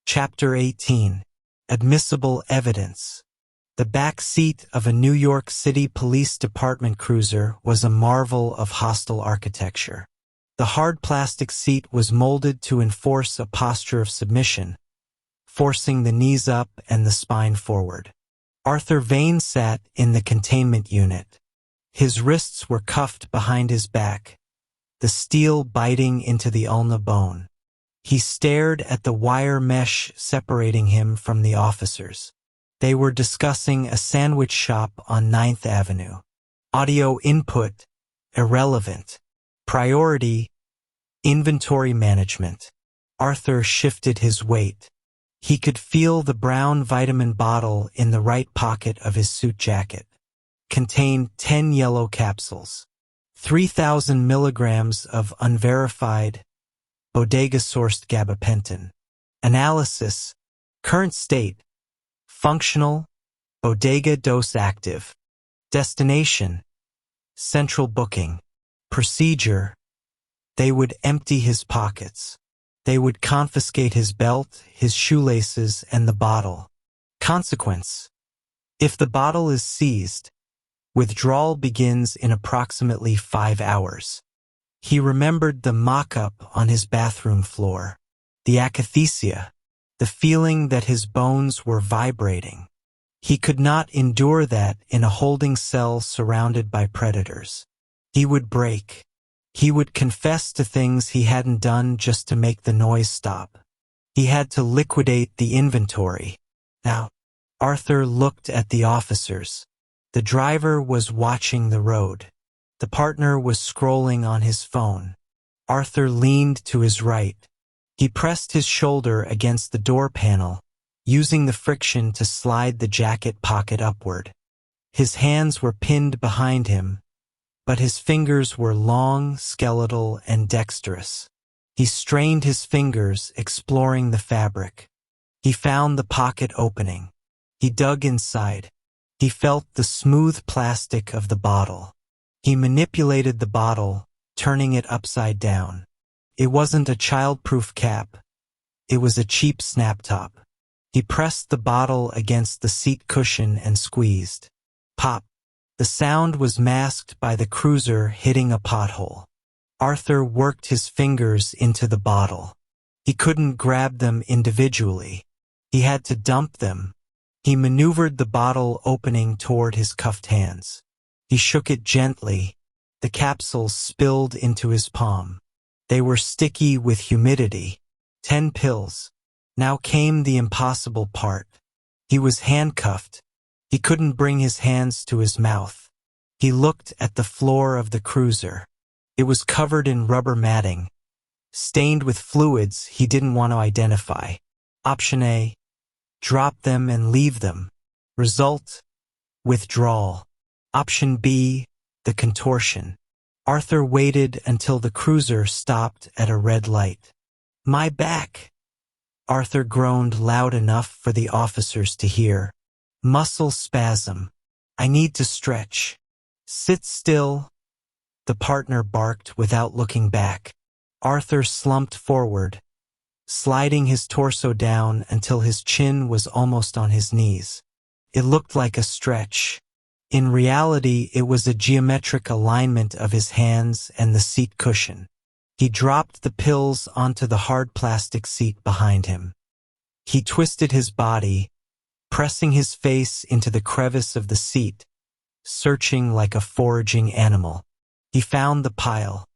Chapter 18. Admissible Evidence. The back seat of a New York City Police Department cruiser was a marvel of hostile architecture. The hard plastic seat was molded to enforce a posture of submission, forcing the knees up and the spine forward. Arthur Vane sat in the containment unit. His wrists were cuffed behind his back, the steel biting into the ulna bone. He stared at the wire mesh separating him from the officers. They were discussing a sandwich shop on 9th Avenue. Audio input, irrelevant. Priority, inventory management. Arthur shifted his weight. He could feel the brown vitamin bottle in the right pocket of his suit jacket. Contained 10 yellow capsules. 3,000 milligrams of unverified, bodega-sourced gabapentin. Analysis, current state, functional, bodega dose active. Destination, central booking. Procedure, they would empty his pockets. They would confiscate his belt, his shoelaces, and the bottle. Consequence, if the bottle is seized, withdrawal begins in approximately 5 hours. He remembered the mock-up on his bathroom floor, the akathisia, the feeling that his bones were vibrating. He could not endure that in a holding cell surrounded by predators. He would break. He would confess to things he hadn't done just to make the noise stop. He had to liquidate the inventory. Now, Arthur looked at the officers. The driver was watching the road. The partner was scrolling on his phone. Arthur leaned to his right. He pressed his shoulder against the door panel, using the friction to slide the jacket pocket upward. His hands were pinned behind him, but his fingers were long, skeletal, and dexterous. He strained his fingers, exploring the fabric. He found the pocket opening. He dug inside. He felt the smooth plastic of the bottle. He manipulated the bottle, turning it upside down. It wasn't a child-proof cap. It was a cheap snap top. He pressed the bottle against the seat cushion and squeezed. Pop. The sound was masked by the cruiser hitting a pothole. Arthur worked his fingers into the bottle. He couldn't grab them individually. He had to dump them. He maneuvered the bottle opening toward his cuffed hands. He shook it gently. The capsules spilled into his palm. They were sticky with humidity. 10 pills. Now came the impossible part. He was handcuffed. He couldn't bring his hands to his mouth. He looked at the floor of the cruiser. It was covered in rubber matting, stained with fluids he didn't want to identify. Option A, drop them and leave them. Result, withdrawal. Option B, the contortion. Arthur waited until the cruiser stopped at a red light. My back. Arthur groaned loud enough for the officers to hear. Muscle spasm. I need to stretch. Sit still. The partner barked without looking back. Arthur slumped forward, sliding his torso down until his chin was almost on his knees. It looked like a stretch. In reality, it was a geometric alignment of his hands and the seat cushion. He dropped the pills onto the hard plastic seat behind him. He twisted his body, pressing his face into the crevice of the seat, searching like a foraging animal. He found the pile.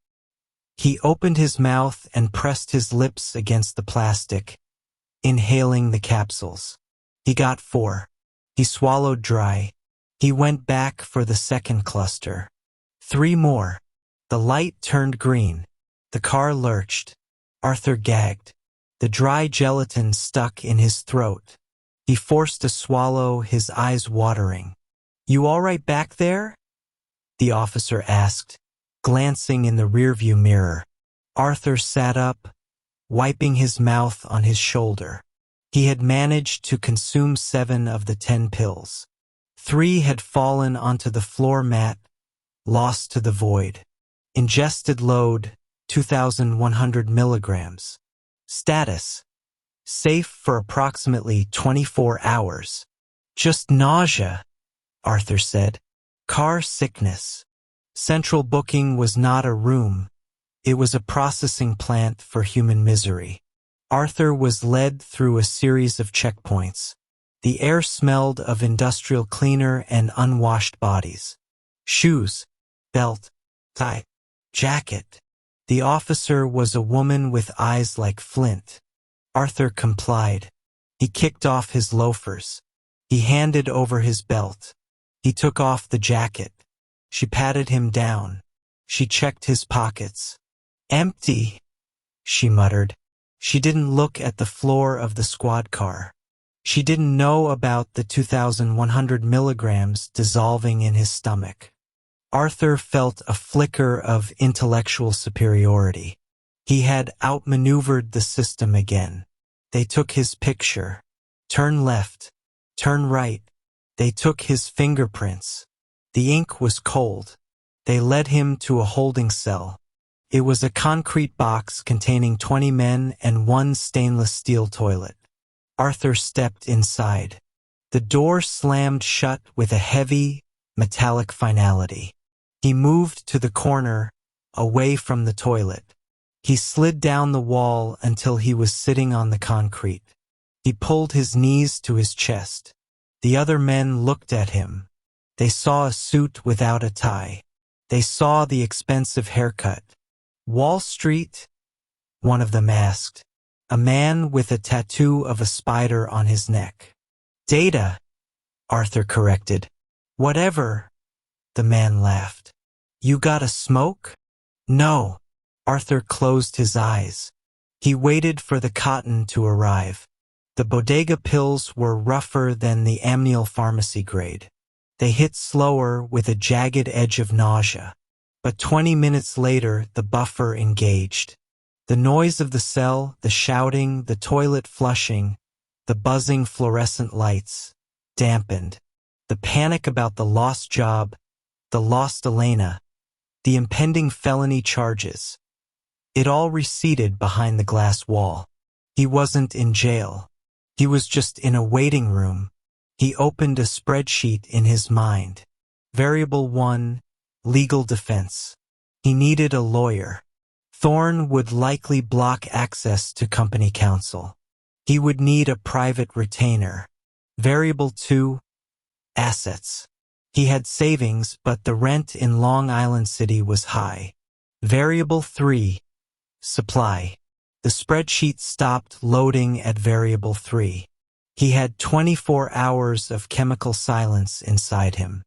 He opened his mouth and pressed his lips against the plastic, inhaling the capsules. He got 4. He swallowed dry. He went back for the second cluster. 3 more. The light turned green. The car lurched. Arthur gagged. The dry gelatin stuck in his throat. He forced a swallow, his eyes watering. You all right back there? The officer asked, glancing in the rearview mirror. Arthur sat up, wiping his mouth on his shoulder. He had managed to consume 7 of the 10 pills. 3 had fallen onto the floor mat, lost to the void. Ingested load, 2,100 milligrams. Status, Safe for approximately 24 hours. Just nausea, Arthur said. Car sickness. Central booking was not a room. It was a processing plant for human misery. Arthur was led through a series of checkpoints. The air smelled of industrial cleaner and unwashed bodies. Shoes, belt, tie, jacket. The officer was a woman with eyes like flint. Arthur complied. He kicked off his loafers. He handed over his belt. He took off the jacket. She patted him down. She checked his pockets. Empty, she muttered. She didn't look at the floor of the squad car. She didn't know about the 2,100 milligrams dissolving in his stomach. Arthur felt a flicker of intellectual superiority. He had outmaneuvered the system again. They took his picture. Turn left. Turn right. They took his fingerprints. The ink was cold. They led him to a holding cell. It was a concrete box containing 20 men and one stainless steel toilet. Arthur stepped inside. The door slammed shut with a heavy, metallic finality. He moved to the corner, away from the toilet. He slid down the wall until he was sitting on the concrete. He pulled his knees to his chest. The other men looked at him. They saw a suit without a tie. They saw the expensive haircut. Wall Street? One of them asked. A man with a tattoo of a spider on his neck. Data, Arthur corrected. Whatever, the man laughed. You got a smoke? No. Arthur closed his eyes. He waited for the cotton to arrive. The bodega pills were rougher than the Amneal pharmacy grade. They hit slower with a jagged edge of nausea. But 20 minutes later, the buffer engaged. The noise of the cell, the shouting, the toilet flushing, the buzzing fluorescent lights, dampened. The panic about the lost job, the lost Elena, the impending felony charges. It all receded behind the glass wall. He wasn't in jail. He was just in a waiting room. He opened a spreadsheet in his mind. Variable 1, legal defense. He needed a lawyer. Thorne would likely block access to company counsel. He would need a private retainer. Variable 2, assets. He had savings, but the rent in Long Island City was high. Variable 3, supply. The spreadsheet stopped loading at variable 3. He had 24 hours of chemical silence inside him.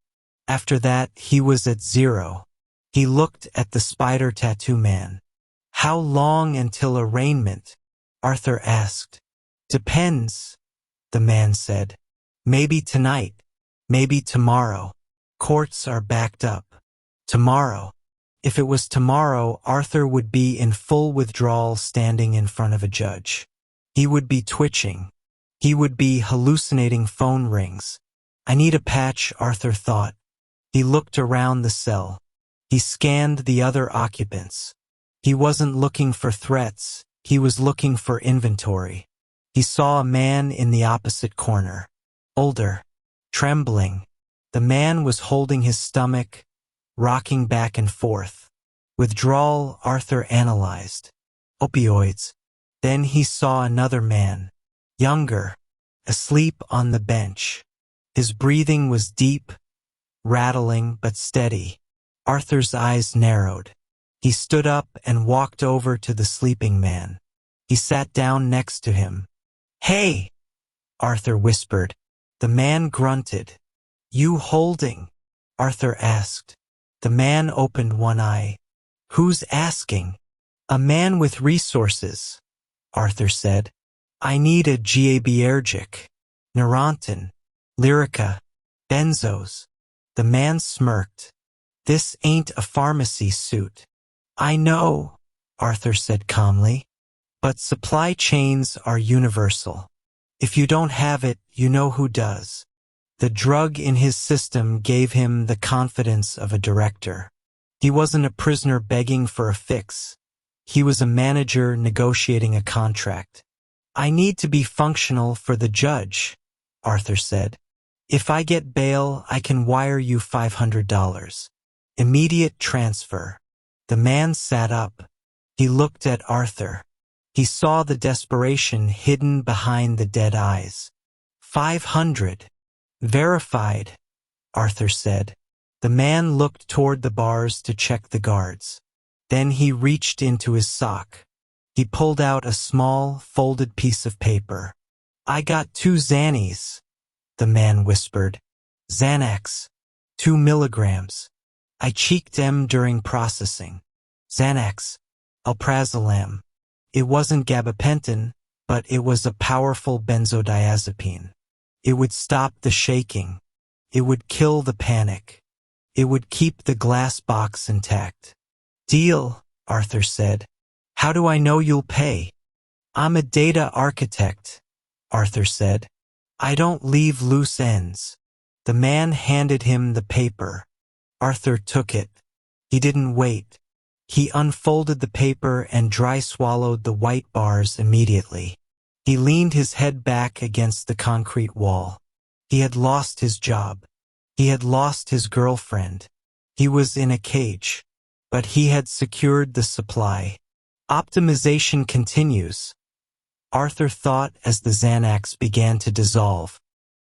After that, he was at 0. He looked at the spider tattoo man. How long until arraignment? Arthur asked. Depends, the man said. Maybe tonight. Maybe tomorrow. Courts are backed up. Tomorrow. If it was tomorrow, Arthur would be in full withdrawal standing in front of a judge. He would be twitching. He would be hallucinating phone rings. I need a patch, Arthur thought. He looked around the cell. He scanned the other occupants. He wasn't looking for threats. He was looking for inventory. He saw a man in the opposite corner. Older. Trembling. The man was holding his stomach, rocking back and forth. Withdrawal, Arthur analyzed. Opioids. Then he saw another man. Younger. Asleep on the bench. His breathing was deep, rattling but steady. Arthur's eyes narrowed. He stood up and walked over to the sleeping man. He sat down next to him. Hey, Arthur whispered. The man grunted. You holding? Arthur asked. The man opened one eye. Who's asking? A man with resources, Arthur said. I need a GABergic, Neurontin, Lyrica, benzos. The man smirked. This ain't a pharmacy suit. I know, Arthur said calmly. But supply chains are universal. If you don't have it, you know who does. The drug in his system gave him the confidence of a director. He wasn't a prisoner begging for a fix. He was a manager negotiating a contract. I need to be functional for the judge, Arthur said. If I get bail, I can wire you $500. Immediate transfer. The man sat up. He looked at Arthur. He saw the desperation hidden behind the dead eyes. 500. Verified, Arthur said. The man looked toward the bars to check the guards. Then he reached into his sock. He pulled out a small, folded piece of paper. I got 2 Xannies, the man whispered. Xanax. 2 milligrams. I cheeked them during processing. Xanax. Alprazolam. It wasn't gabapentin, but it was a powerful benzodiazepine. It would stop the shaking. It would kill the panic. It would keep the glass box intact. Deal, Arthur said. How do I know you'll pay? I'm a data architect, Arthur said. I don't leave loose ends. The man handed him the paper. Arthur took it. He didn't wait. He unfolded the paper and dry swallowed the white bars immediately. He leaned his head back against the concrete wall. He had lost his job. He had lost his girlfriend. He was in a cage. But he had secured the supply. Optimization continues, Arthur thought as the Xanax began to dissolve.